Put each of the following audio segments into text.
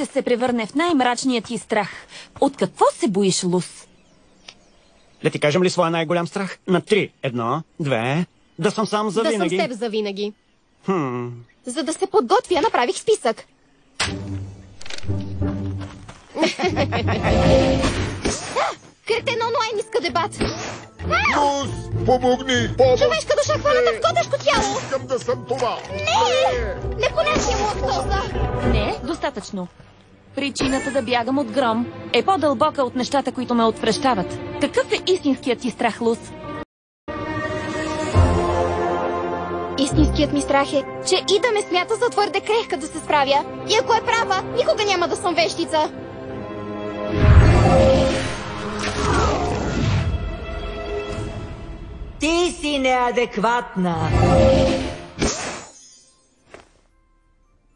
ще се превърне в най-мрачният ти страх. От какво се боиш, Лус? Да ти кажем ли своя най-голям страх? На 3. 1, 2... Да съм сам завинаги. Да съм с теб завинаги. За да се подготвя, направих списък. Кретен онлайн иска дебат. Лус, помогни! Помощ! Човешка душа, хваната в котешко тяло! Искам да съм това! Не понася му лактоза! Не, достатъчно. Причината да бягам от гром е по-дълбока от нещата, които ме отврещават. Какъв е истинският ти страх, Лус? Истинският ми страх е, че и да ме смята за твърде крехка да се справя. И ако е права, никога няма да съм вещица. Ти си неадекватна.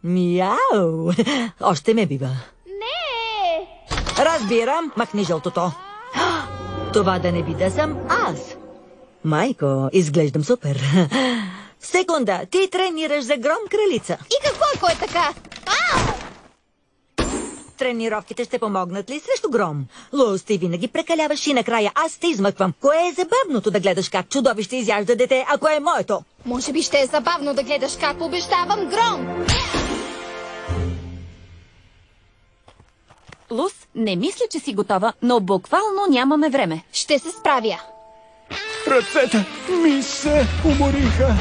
Мяу! Още ме бива. Не! Разбирам, махни жълтото. Това да не би да съм аз. Майко, изглеждам супер. Секунда, ти тренираш за гром, кралица. И какво ако е така? Тренировките ще помогнат ли срещу гром? Лус, ти винаги прекаляваш и накрая аз те измъквам. Кое е забавното да гледаш как чудовище изяжда дете, а кое е моето? Може би ще е забавно да гледаш как побеждавам гром. Лус, не мисля, че си готова, но буквално нямаме време. Ще се справя. Ръцете ми се умориха.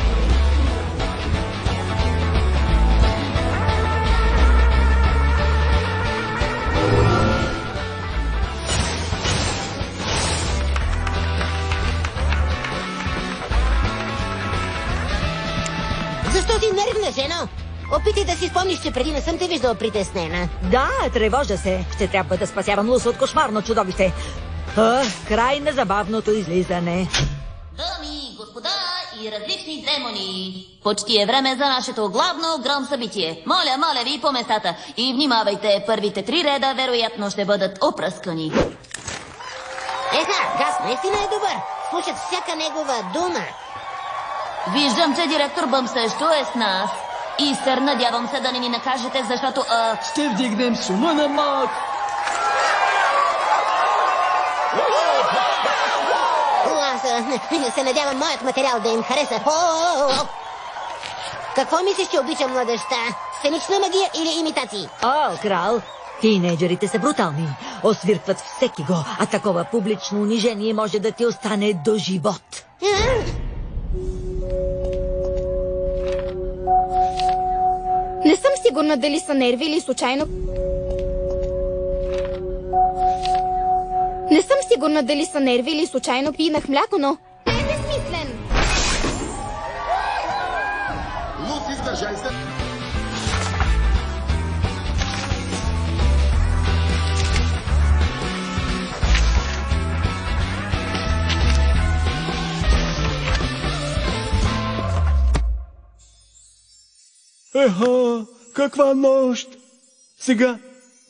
Защо си нервна, жено? Опитай да си спомниш, че преди не съм те виждала притеснена. Да, тревожа се. Ще трябва да спасявам Лус от кошмарно чудовище. Край на забавното излизане. Дами и господа и различни демони, почти е време за нашето главно гром събитие. Моля ви по местата и внимавайте, първите 3 реда вероятно ще бъдат опръскани. Газ наистина е добър. Слушат всяка негова дума. Виждам, че директор Бъм също е с нас. И сър, надявам се да не ни накажете, защото... Ще вдигнем шума на мак! Аз се надявам моят материал да им хареса. Какво мислиш, че обичам младежта? Сценична магия или имитации? Крал, тинейджерите са брутални. Освиркват всеки го, а такова публично унижение може да ти остане до живот. Не съм сигурна дали са нерви или случайно... Не съм сигурна дали са нерви или случайно пинах мляко, но... Не е безсмислен! Лус, издържай се! Еха, каква нощ! Сега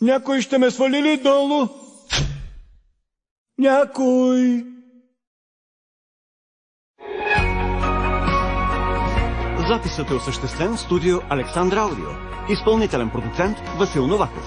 някой ще ме свали ли долу? Някой! Записът е осъществен в студио Александра Аудио. Изпълнителен продуцент Васил Новаков.